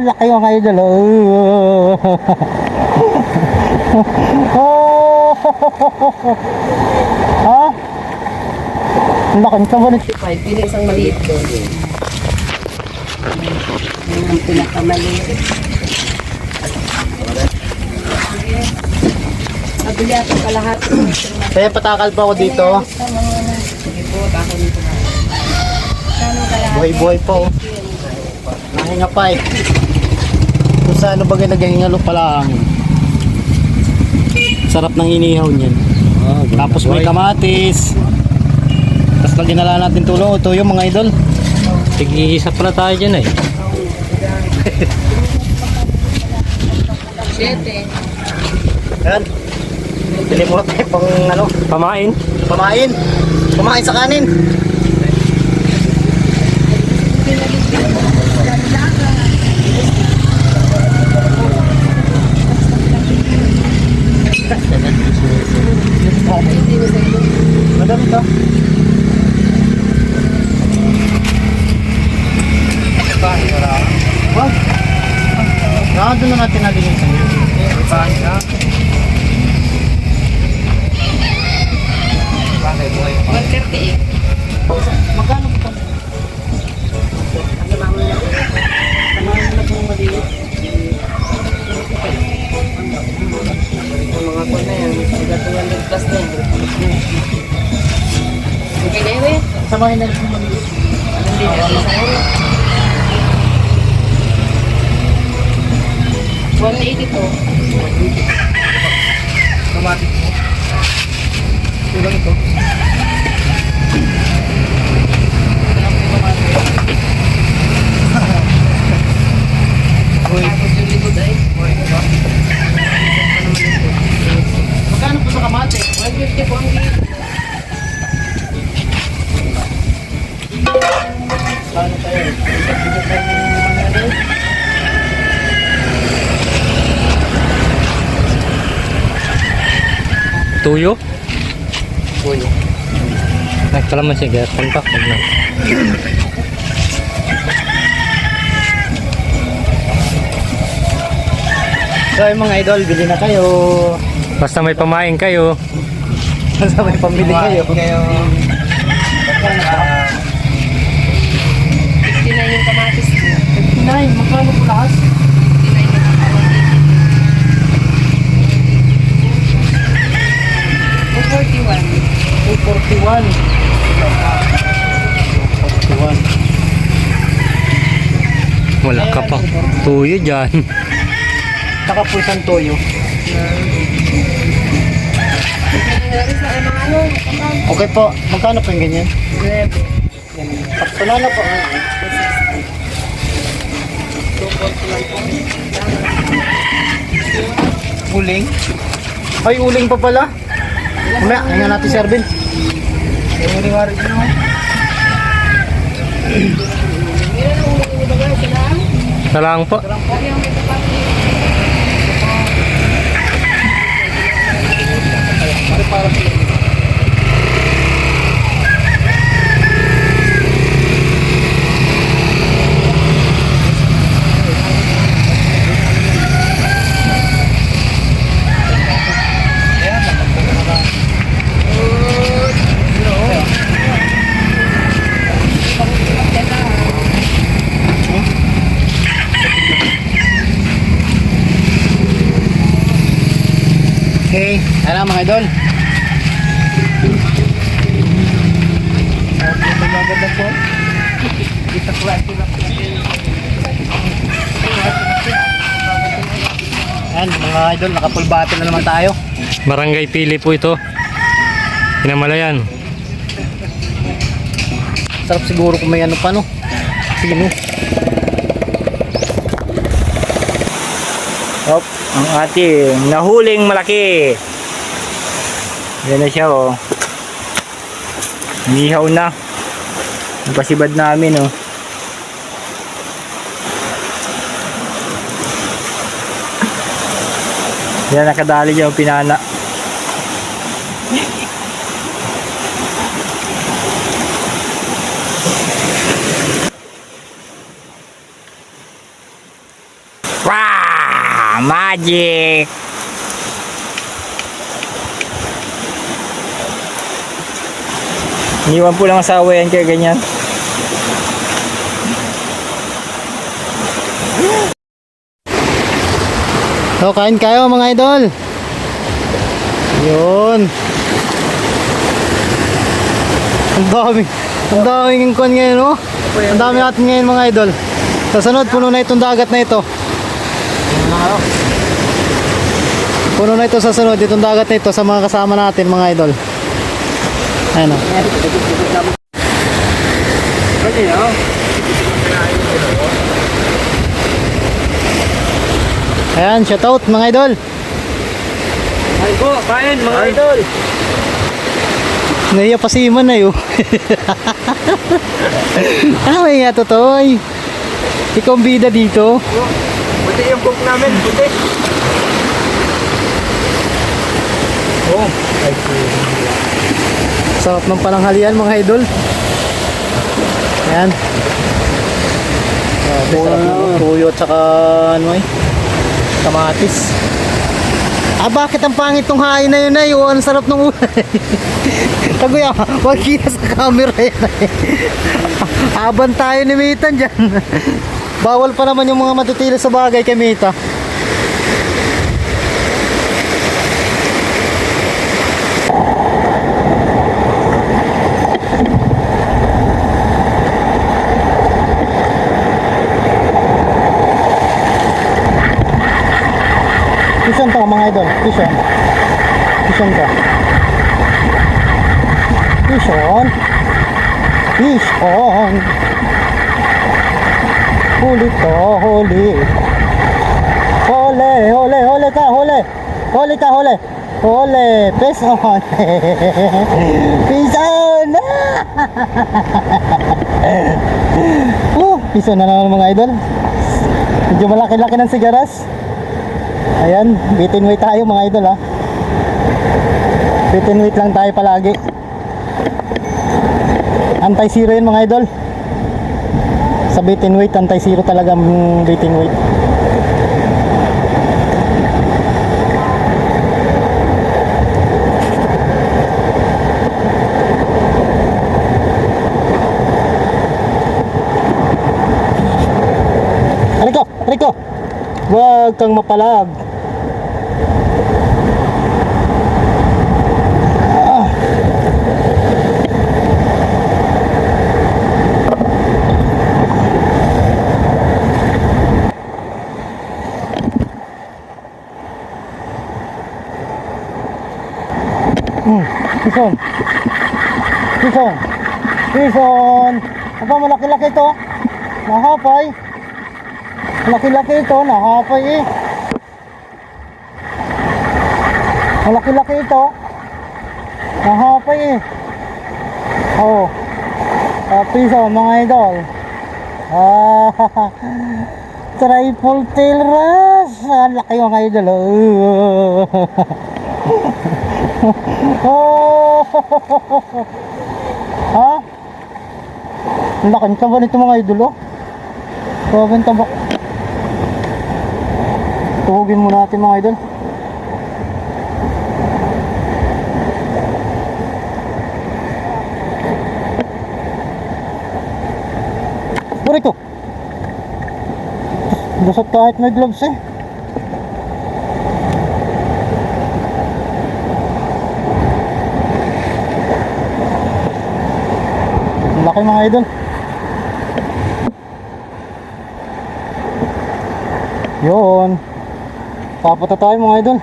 laki mga idol. Oh. Ha? Ang laki nito ba? 5, pili isang maliit doon. Yan ang pinakamaliit. Nabili ako kalahati. Kaya patakal pa ako dito. Sige po, tako nito. Kano kalahati? Buhay-buhay pa oh. Nahinga pa eh. Kung sa ano bagay nagahingalo pala ang sarap ng inihaw niyan. Tapos may kamatis. Tapos lagyan na lang natin tuyo mga idol. Tig-iisa pala tayo dyan eh. 7. Ayan. Bili mo tayo pang ano? Pamain. Pamain. Pamain sa kanin. Madami to. Wag. Doon na natin nalinisan. Magkano po? Mga ko na yan. Sila 200 plus na yan. Okay na yun eh. Samahin na rin yung maliit. Hindi na yun sa yun. 180 to. Kamatis mo. Tulang ito. Tapos yung likod ay. Magkano po sa kamatis? 150 po ang gate. Paano tayo? Bigat-bigat lang yung mga Tuyo. Tuyo. Ay, kalamansi. Kaya kontak. Wag na. So yung mga idol, bili na kayo. Basta may pamain kayo. Basta may pamili kayo. 59 yung kamatis mo. 59, magkano po lahat? 59 yung kamatis. 241. 241. Wala ka pa. Tuyo dyan. Saka po isang toyo. Okay po, magkano po yung ganyan? Wala na po. Uling? Ay, uling pa pala. Mamaya, hinga natin si Arvin. Salang po. Okay, ano mga idol? Ayan mga idol, naka-full battle na naman tayo. Barangay Pili po ito. Pinamalayan. Sarap siguro kung may ano pa no. Pino. Hop, ang ating nahuling malaki. Yan na siya oh. Nihaw na. Ang pasibad namin oh. Yan nakadali dyan pinana. Magic! Iniwan po lang asawa yan kaya ganyan. So, kain kayo mga idol. Yun. Ang daming kuwan ngayon, no? Ang dami natin ngayon mga idol. Sa sunod, puno na itong dagat na ito. Puno na ito sa sunod, itong dagat na ito sa mga kasama natin mga idol. Ayan o. Ayan, shout out mga idol. Kain po, kain mga idol. Naiya pa si Iman na yun. May nga totoo ay. Ikaw ang bida dito. Buti yung cook namin, buti. Oh, Sarap ng pananghalian mga idol. Ayan. Sarap ng tuyo at saka ano eh, kamatis. Bakit ang pangit tong hain na yun ay? Ang sarap ng ulan. Taguya, wag kita sa camera yan ay. Aban tayo ni Mita dyan. Bawal pa naman yung mga matutili sa bagay kay Mita. Tuition to mga idol, tuition. Tuition to. Tuition. Tuition. Huli to, huli. Hole, hole, hole ka, hole. Hole ka, hole. Hole, peace on. Peace on. Peace on na naman mga idol. Medyo malaki-laki ng sigaras. Ayan, bitin weight tayo mga idol ha. Bitin weight lang tayo palagi. Anti-zero yun mga idol. Sa bitin weight, anti-zero talaga ang bitin weight. Rico, Rico, huwag kang mapalag. Pison. Pison. Pison. Aba, malaki-laki ito. Nahapay. Malaki-laki ito. Nahapay eh. Malaki-laki ito. Nahapay eh. Oh. Pison mga idol. Triple tail ras. Laki mga idol. Oh. Ha? Ang laki ng taba nito mga idol oh. Grabe ang taba. Tuhugin muna natin mga idol. Puri ko. Dasot kahit may gloves eh. Laki mga idol. Yun. Papunta tayo mga idol.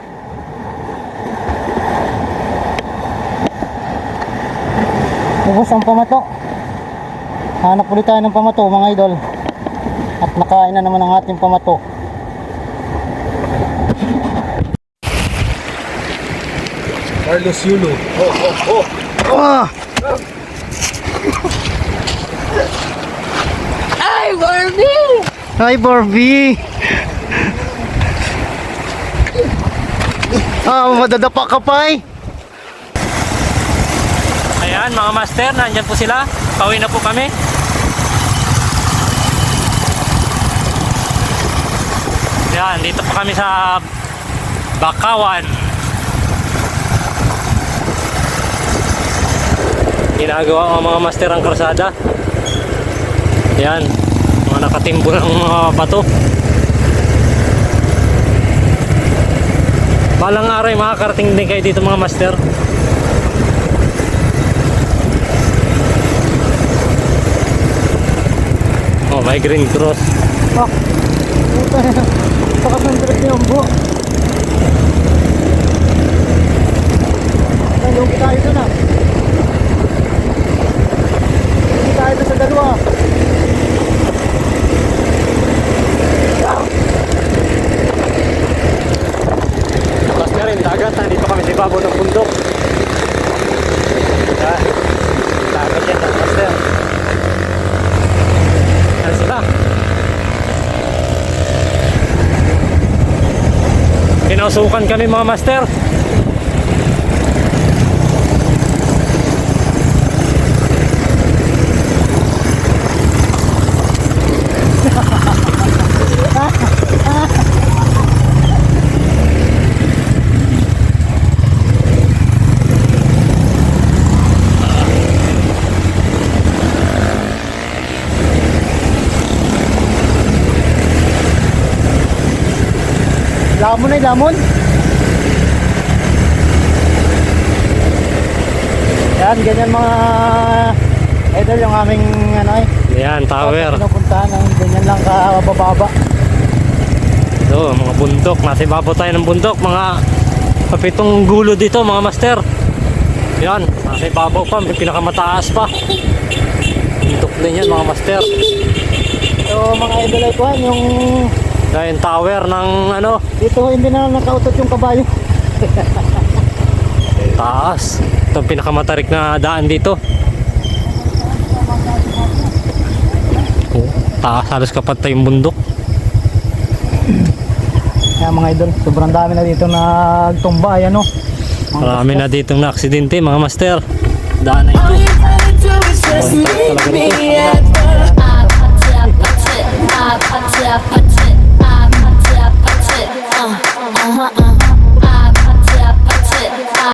Ubus ang pamato. Hanap ulit tayo ng pamato mga idol. At nakain na naman ang ating pamato. Carlos Yulo. Ay, Barbie! Hi Barbie. Madadapa ka pa eh. Ayan mga master, nandyan po sila. Pauwi na po kami. Yan, dito pa kami sa Bakawan. Ginagawa ang mga master ang karsada. Yan, mga nakatimbo ng mga bato. Balang araw makakarating din kayo dito mga master. Oh, may green cross. Oh. Pakasandrip niyo ang buo. Yung tayo doon ah. Yung tayo doon sa dalawa. Master rin, dagat. Nandito kami sa ibabaw ng bundok. Yan. Dagat yan, master. Yan sila. Pinausukan kami mga master. Lamon ay lamon. Yan, ganyan mga idol yung aming ano eh. Yan, tower. Pinupuntahan ng ganyan lang kabababa. Ito, mga bundok. Nasa ibabaw tayo ng bundok. Mga kapitong gulo dito, mga master. Yan, nasa ibabaw pa. May pinakamataas pa. Bundok din yan, mga master. So mga idol ay kuhan yung Yan, tower ng ano, dito hindi na nakautot yung kabayo. taas. Ito ang pinakamatarik na daan dito. Oh, taas, halos kapatay yung bundok. Yan mga idol, sobrang dami na dito nagtumba, ayan o. Marami na ditong na aksidente, mga master. Daan na ito. All you gotta do is just Oh, meet talaga me ito. at